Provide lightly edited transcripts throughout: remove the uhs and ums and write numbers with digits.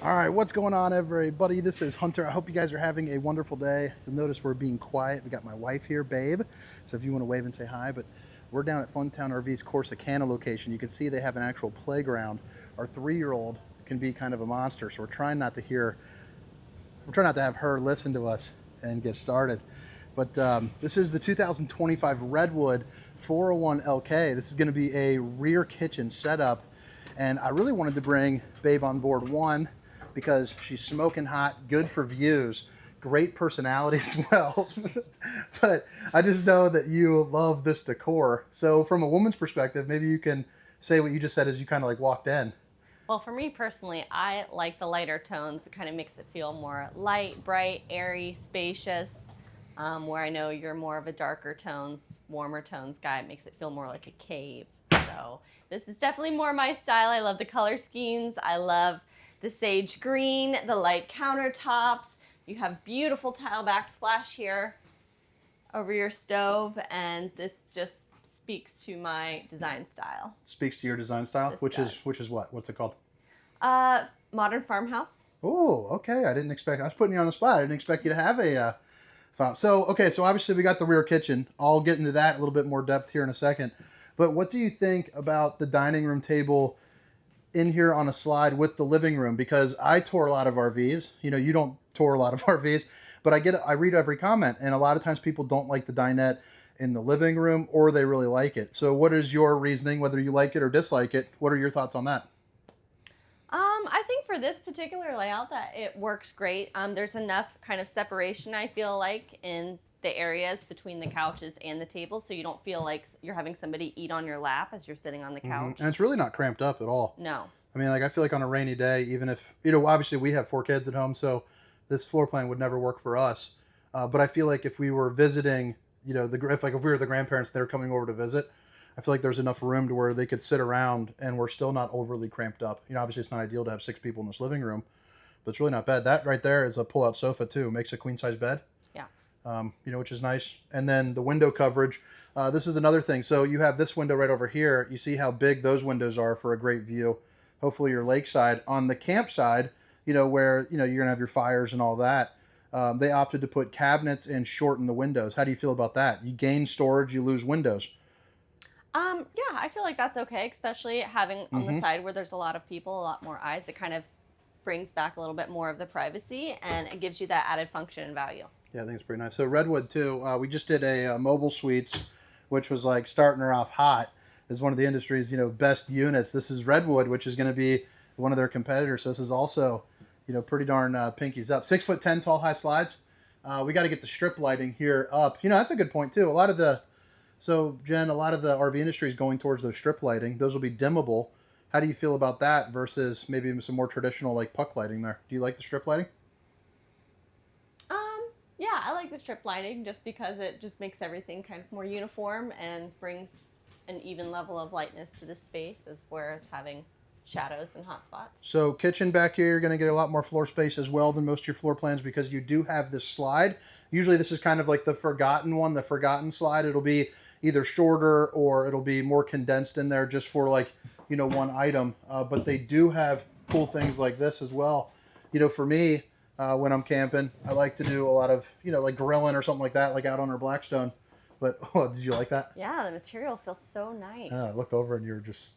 All right, what's going on, everybody? This is Hunter. I hope you guys are having a wonderful day. You'll notice we're being quiet. We got my wife here, Babe. So if you want to wave and say hi, but we're down at Funtown RV's Corsicana location. You can see they have an actual playground. Our 3-year-old can be kind of a monster, so we're trying not to have her listen to us and get started. But this is the 2025 Redwood 401LK. This is going to be a rear kitchen setup, and I really wanted to bring Babe on board, one, because she's smoking hot, good for views, great personality as well. But I just know that you love this decor. So from a woman's perspective, maybe you can say what you just said as you kind of like walked in. Well, for me personally, I like the lighter tones. It kind of makes it feel more light, bright, airy, spacious. Where I know you're more of a darker tones, warmer tones guy, it makes it feel more like a cave. So this is definitely more my style. I love the color schemes. I love the sage green, the light countertops. You have beautiful tile backsplash here over your stove, and this just speaks to my design style. Speaks to your design style, which is what? What's it called? Modern farmhouse. Oh, okay. I was putting you on the spot. I didn't expect you to have a file. So, okay, so obviously we got the rear kitchen. I'll get into that a little bit more depth here in a second. But what do you think about the dining room table in here on a slide with the living room? Because I tour a lot of RVs. You know, you don't tour a lot of RVs, but I read every comment, and a lot of times people don't like the dinette in the living room, or they really like it. So what is your reasoning, whether you like it or dislike it? What are your thoughts on that? I think for this particular layout that it works great. There's enough kind of separation, I feel like, in the areas between the couches and the table, so you don't feel like you're having somebody eat on your lap as you're sitting on the couch. And it's really not cramped up at all. No. I mean, like, I feel like on a rainy day, even if, you know, obviously we have 4 kids at home, so this floor plan would never work for us. But I feel like if we were visiting, you know, if we were the grandparents, they're coming over to visit, I feel like there's enough room to where they could sit around and we're still not overly cramped up. You know, obviously it's not ideal to have 6 people in this living room, but it's really not bad. That right there is a pull-out sofa too. Makes a queen-size bed. Yeah. You know, which is nice. And then the window coverage. This is another thing. So you have this window right over here. You see how big those windows are for a great view. Hopefully you're lakeside. On the campside, you know, where, you know, you're gonna have your fires and all that, they opted to put cabinets and shorten the windows. How do you feel about that? You gain storage, you lose windows. Yeah, I feel like that's okay, especially having on the side where there's a lot of people, a lot more eyes. It kind of brings back a little bit more of the privacy, and it gives you that added function and value. Yeah, I think it's pretty nice. So Redwood too, we just did a mobile suites, which was like starting her off hot as one of the industry's, you know, best units. This is Redwood, which is going to be one of their competitors. So this is also, you know, pretty darn pinkies up. 6'10" tall high slides. We got to get the strip lighting here up. You know, that's a good point too. So Jen, a lot of the RV industry is going towards those strip lighting. Those will be dimmable. How do you feel about that versus maybe some more traditional like puck lighting there? Do you like the strip lighting? Yeah, I like the strip lighting just because it just makes everything kind of more uniform and brings an even level of lightness to the space, as whereas having shadows and hot spots. So kitchen back here, you're going to get a lot more floor space as well than most of your floor plans because you do have this slide. Usually this is kind of like the forgotten one, the forgotten slide. It'll be either shorter or it'll be more condensed in there just for like, you know, one item. But they do have cool things like this as well. You know, for me, when I'm camping, I like to do a lot of, you know, like grilling or something like that, like out on our Blackstone. But, oh, did you like that? Yeah, the material feels so nice. I looked over and you were just...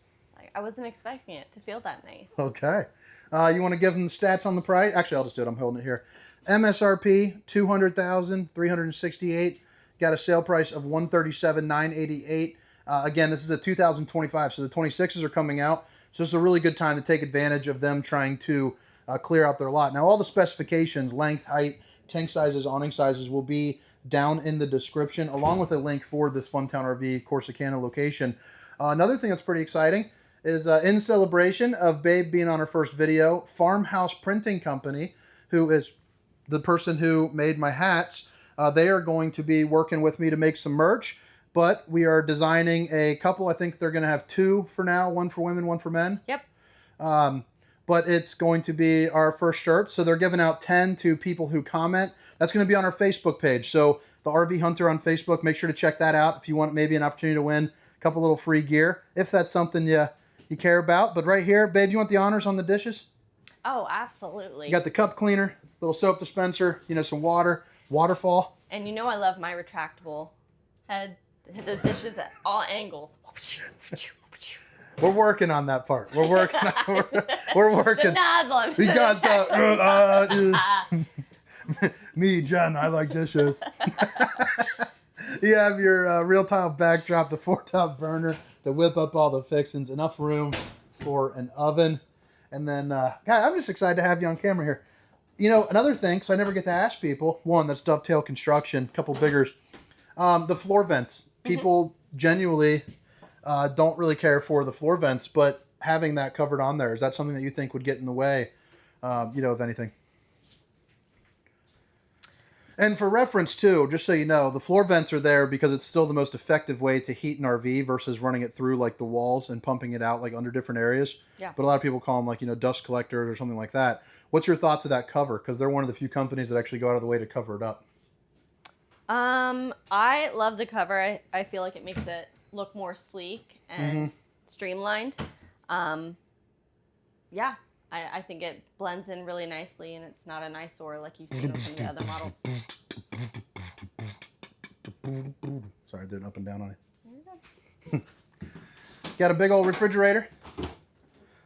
I wasn't expecting it to feel that nice. Okay. You want to give them the stats on the price? Actually, I'll just do it. I'm holding it here. MSRP, $200,368. Got a sale price of $137,988. Again, this is a 2025, so the 26s are coming out. So it's a really good time to take advantage of them trying to clear out their lot. Now, all the specifications, length, height, tank sizes, awning sizes will be down in the description, along with a link for this Funtown RV Corsicana location. Another thing that's pretty exciting is in celebration of Babe being on her first video, Farmhouse Printing Company, who is the person who made my hats, they are going to be working with me to make some merch, but we are designing a couple. I think they're going to have 2 for now, one for women, one for men. Yep. But it's going to be our first shirt. So they're giving out 10 to people who comment. That's going to be on our Facebook page. So the RV Hunter on Facebook, make sure to check that out if you want maybe an opportunity to win a couple little free gear, if that's something you care about. But right here, Babe, you want the honors on the dishes? Oh, absolutely. You got the cup cleaner, little soap dispenser, you know, some water, waterfall. And you know I love my retractable head. Those dishes at all angles. We're working on that part. We're working. We're working. The nozzle. You guys got me, Jen. I like dishes. You have your real tile backdrop, the 4-top burner to whip up all the fixings. Enough room for an oven, and then God, I'm just excited to have you on camera here. You know, another thing, because I never get to ask people. One, that's Dovetail Construction. A couple biggers. The floor vents. People genuinely don't really care for the floor vents, but having that covered on there, is that something that you think would get in the way, you know, of anything? And for reference too, just so you know, the floor vents are there because it's still the most effective way to heat an RV versus running it through like the walls and pumping it out like under different areas. Yeah. But a lot of people call them like, you know, dust collectors or something like that. What's your thoughts of that cover? Because they're one of the few companies that actually go out of the way to cover it up. I love the cover. I feel like it makes it look more sleek and streamlined. Yeah, I think it blends in really nicely, and it's not an eyesore like you've seen on some of the other models. Sorry, I did an up and down on it. Got a big old refrigerator.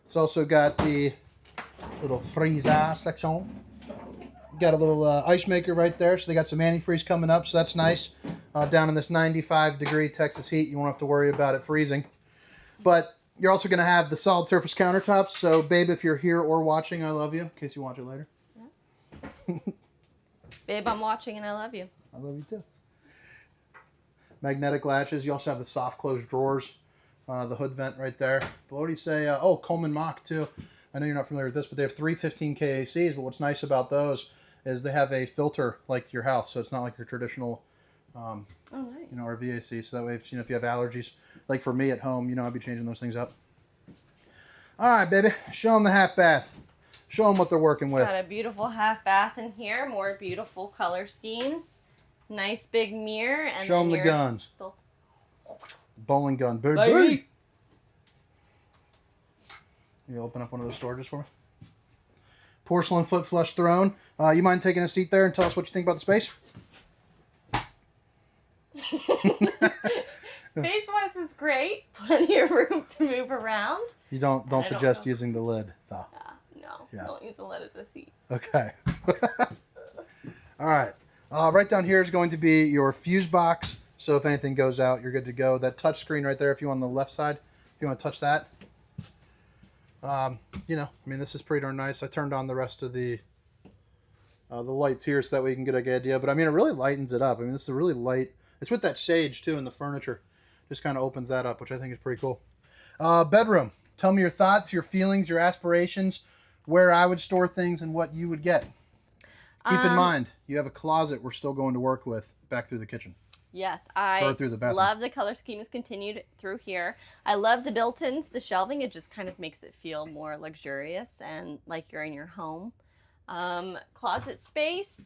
It's also got the little freezer section. Got a little ice maker right there, so they got some antifreeze coming up, so that's nice. Down in this 95-degree Texas heat, you won't have to worry about it freezing. But you're also going to have the solid surface countertops, so babe, if you're here or watching, I love you, in case you watch it later. Yeah. Babe, I'm watching and I love you. I love you too. Magnetic latches. You also have the soft close drawers, the hood vent right there. But what do you say? Oh, Coleman Mach too. I know you're not familiar with this, but they have 3 15K ACs, but what's nice about those is they have a filter like your house, so it's not like your traditional nice. you know, RV AC. So that way, if, you know, if you have allergies, like for me at home, you know, I'll be changing those things up. All right, baby, show them the half bath. Show them what they're working with. Got a beautiful half bath in here, more beautiful color schemes, nice big mirror, and show them the guns. Bowling gun, baby. You open up one of those storages for me. Porcelain foot flush throne. You mind taking a seat there and tell us what you think about the space? Space-wise is great. Plenty of room to move around. You don't suggest using the lid, though. No. Yeah. Don't use the lid as a seat. Okay. All right. Right down here is going to be your fuse box. So if anything goes out, you're good to go. That touch screen right there, if you want on the left side, if you want to touch that. You know, I mean, this is pretty darn nice. I turned on the rest of the lights here so that way you can get a good idea. But I mean, it really lightens it up. I mean, this is a really light. It's with that sage too in the furniture. Just kind of opens that up, which I think is pretty cool. Bedroom. Tell me your thoughts, your feelings, your aspirations, where I would store things and what you would get. Keep in mind, you have a closet we're still going to work with back through the kitchen. Yes, I love the color scheme is continued through here. I love the built-ins, the shelving. It just kind of makes it feel more luxurious and like you're in your home. Closet space.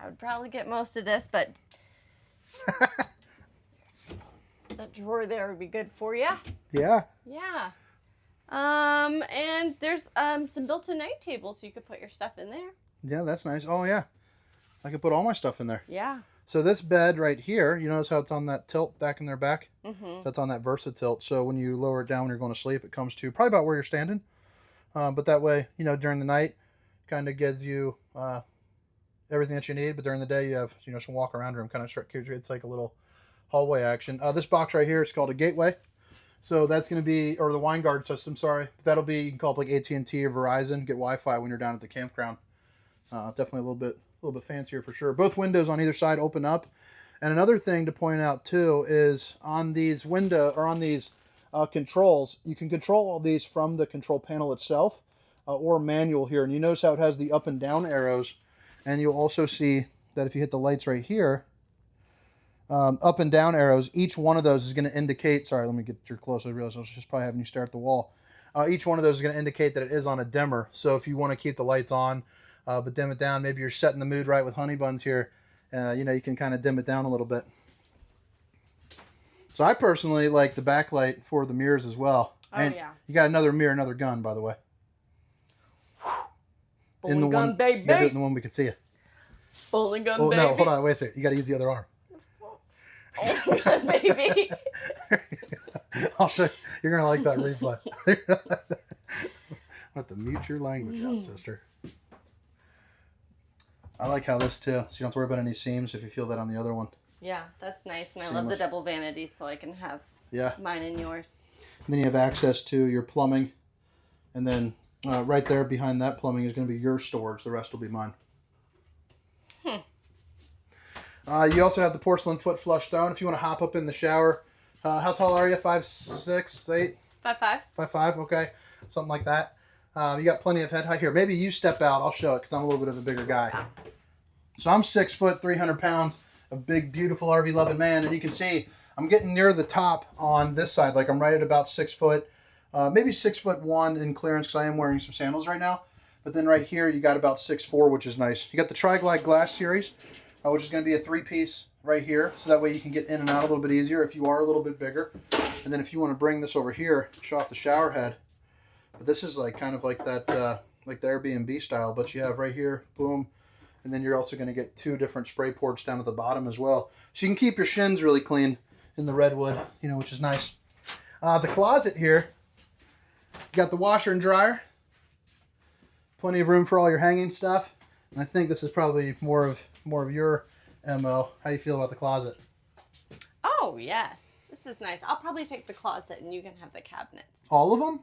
I would probably get most of this, but that drawer there would be good for you. Yeah. Yeah. And there's some built-in night tables so you could put your stuff in there. Yeah, that's nice. Oh, yeah. I can put all my stuff in there. Yeah. So this bed right here, you notice how it's on that tilt back in their back? Mm-hmm. That's on that Versa tilt. So when you lower it down when you're going to sleep, it comes to probably about where you're standing. But that way, you know, during the night, kind of gives you everything that you need. But during the day, you have, you know, some walk around room, kind of it's like a little hallway action. This box right here is called a gateway. So that's going to be, or the wine guard system, sorry. That'll be, you can call it like AT&T or Verizon, get Wi-Fi when you're down at the campground. Definitely a little bit fancier for sure. Both windows on either side open up. And another thing to point out too is on these controls, you can control all these from the control panel itself or manual here. And you notice how it has the up and down arrows. And you'll also see that if you hit the lights right here, up and down arrows, each one of those is going to indicate, sorry, let me get your close. I realize I was just probably having you stare at the wall. Each one of those is going to indicate that it is on a dimmer. So if you want to keep the lights on, but dim it down, maybe you're setting the mood right with honey buns here, you know, you can kind of dim it down a little bit. So I personally like the backlight for the mirrors as well. Oh, and yeah. You got another mirror, another gun, by the way. Bowling gun, one, baby. you gotta do it in the one we can see you. Bowling gun, Oh baby. no, hold on, wait a second. You gotta use the other arm. Bowling gun, baby. I'll show you. You're gonna like that replay. I have to mute your language out, sister. I like how this too, so you don't have to worry about any seams if you feel that on the other one. Yeah, that's nice. And I Seamless. love the double vanity, so I can have mine and yours. And then you have access to your plumbing. And then right there behind that plumbing is going to be your storage. The rest will be mine. You also have the porcelain foot flush stone. If you want to hop up in the shower. How tall are you? 5'6", 8"? 5'5". 5'5", okay. Something like that. You got plenty of head height here. Maybe you step out. I'll show it because I'm a little bit of a bigger guy. So I'm 6 foot, 300 pounds. A big, beautiful RV loving man. And you can see I'm getting near the top on this side. Like I'm right at about 6 foot. Maybe 6'1" in clearance because I am wearing some sandals right now. But then right here you got about 6'4", which is nice. You got the Tri-Glide Glass series, which is going to be a 3-piece right here. So that way you can get in and out a little bit easier if you are a little bit bigger. And then if you want to bring this over here, show off the shower head. But this is like kind of like that, like the Airbnb style. But you have right here, boom. And then you're also going to get 2 different spray ports down at the bottom as well. So you can keep your shins really clean in the Redwood, which is nice. The closet here, you got the washer and dryer. Plenty of room for all your hanging stuff. And I think this is probably more of your MO. How do you feel about the closet? Oh, yes. This is nice. I'll probably take the closet and you can have the cabinets. All of them?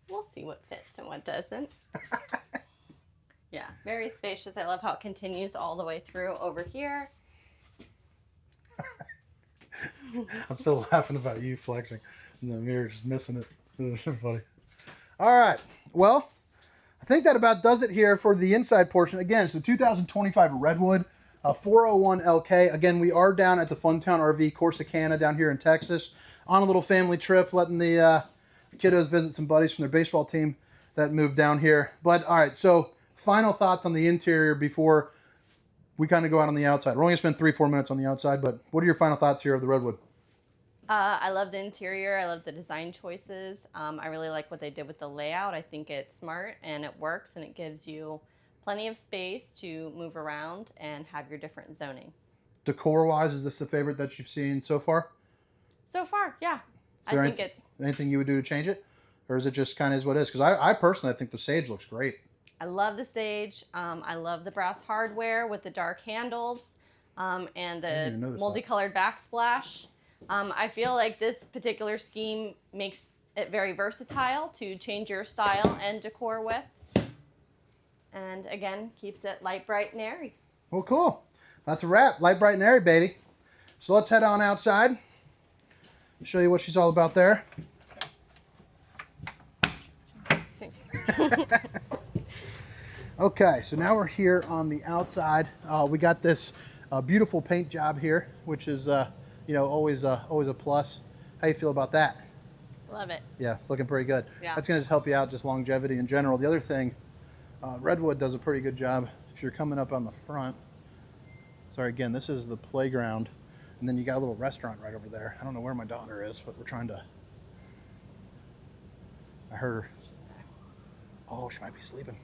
We'll see what fits and what doesn't. Yeah, very spacious. I love how it continues all the way through over here. I'm still laughing about you flexing in the mirror, just missing it. It's funny. All right. Well, I think that about does it here for the inside portion. Again, it's the 2025 Redwood 401LK. Again, we are down at the Funtown RV Corsicana down here in Texas on a little family trip, letting the kiddos visit some buddies from their baseball team that moved down here. But all right, so final thoughts on the interior before we kind of go out on the outside. We're only going to spend 3-4 minutes on the outside, but what are your final thoughts here of the Redwood? I love the interior. I love the design choices. I really like what they did with the layout. I think it's smart and it works and it gives you plenty of space to move around and have your different zoning. Decor-wise, is this the favorite that you've seen so far? So far, yeah. I think it's... Anything you would do to change it? Or is it just kind of is what it is? Because I personally, I think the Sage looks great. I love the Sage. I love the brass hardware with the dark handles and the multicolored backsplash. I feel like this particular scheme makes it very versatile to change your style and decor with. And again, keeps it light, bright, and airy. Well, cool. That's a wrap. Light, bright, and airy, baby. So let's head on outside. Show you what she's all about there. Okay, so now we're here on the outside. We got this beautiful paint job here, which is always a plus. How you feel about that? Love it. Yeah, it's looking pretty good. Yeah. That's going to just help you out, just longevity in general. The other thing, Redwood does a pretty good job. If you're coming up on the front, sorry, again, this is the playground, and then you got a little restaurant right over there. I don't know where my daughter is, but we're trying to. I heard her. Oh, she might be sleeping.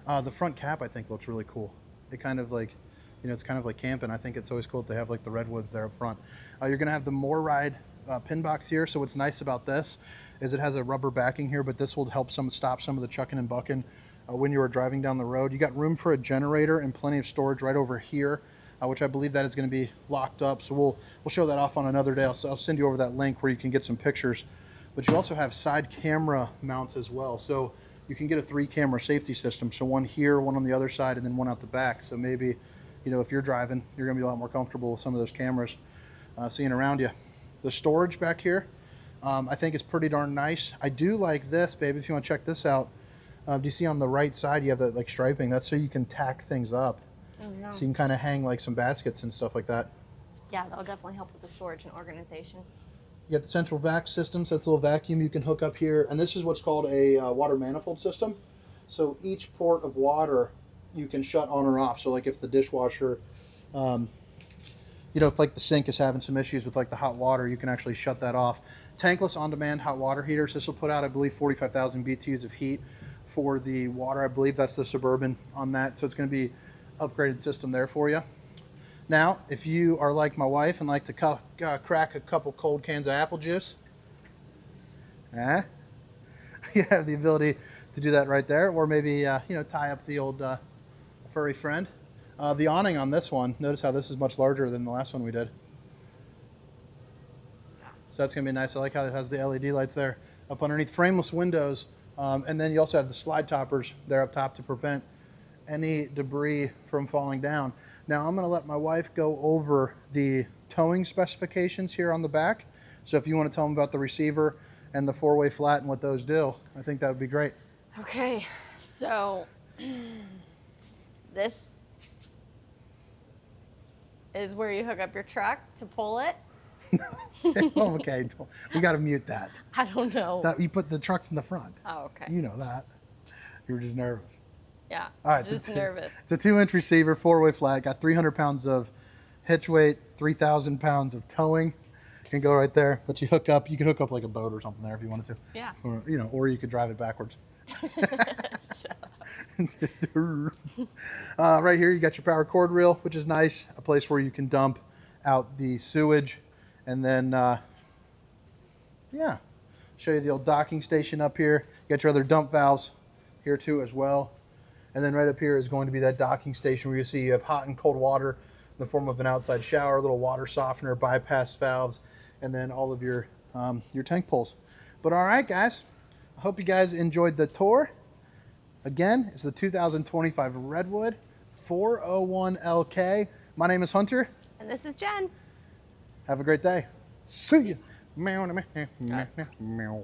The front cap, I think, looks really cool. It kind of like, it's kind of like camping. I think it's always cool that they have like the redwoods there up front. You're going to have the MoreRide pin box here. So what's nice about this is it has a rubber backing here, but this will help stop some of the chucking and bucking when you are driving down the road. You got room for a generator and plenty of storage right over here, which I believe that is going to be locked up. So we'll show that off on another day. I'll send you over that link where you can get some pictures. But you also have side camera mounts as well. So you can get a 3-camera safety system. So one here, one on the other side, and then one out the back. So maybe, if you're driving, you're gonna be a lot more comfortable with some of those cameras seeing around you. The storage back here, I think is pretty darn nice. I do like this, baby, if you wanna check this out. Do you see on the right side, you have that like striping? That's so you can tack things up. Oh, no. So you can kind of hang like some baskets and stuff like that. Yeah, that'll definitely help with the storage and organization. You got the central vac system, so that's a little vacuum you can hook up here. And this is what's called a water manifold system. So each port of water you can shut on or off. So like if the dishwasher, if like the sink is having some issues with like the hot water, you can actually shut that off. Tankless on-demand hot water heaters. This will put out, I believe, 45,000 BTUs of heat for the water. I believe that's the Suburban on that, so it's going to be upgraded system there for you. Now, if you are like my wife and like to crack a couple cold cans of apple juice, you have the ability to do that right there, or maybe tie up the old furry friend. The awning on this one, notice how this is much larger than the last one we did. So that's gonna be nice. I like how it has the LED lights there up underneath, frameless windows, and then you also have the slide toppers there up top to prevent any debris from falling down. Now I'm gonna let my wife go over the towing specifications here on the back. So if you want to tell them about the receiver and the 4-way flat and what those do, I think that would be great. Okay, so this is where you hook up your truck to pull it. Oh, okay, we got to mute that. I don't know. That you put the trucks in the front. Oh, okay. You know that. You were just nervous. Yeah. All right. Just nervous. It's a 2-inch receiver, 4-way flat. Got 300 pounds of hitch weight, 3,000 pounds of towing. Can go right there. But you hook up. You could hook up like a boat or something there if you wanted to. Yeah. Or you could drive it backwards. Right here, you got your power cord reel, which is nice. A place where you can dump out the sewage. And then, show you the old docking station up here. You got your other dump valves here too as well. And then right up here is going to be that docking station where you see you have hot and cold water in the form of an outside shower, a little water softener, bypass valves, and then all of your tank pulls. But all right, guys, I hope you guys enjoyed the tour. Again, it's the 2025 Redwood 401LK. My name is Hunter. And this is Jen. Have a great day. See ya. Meow, meow, meow, meow.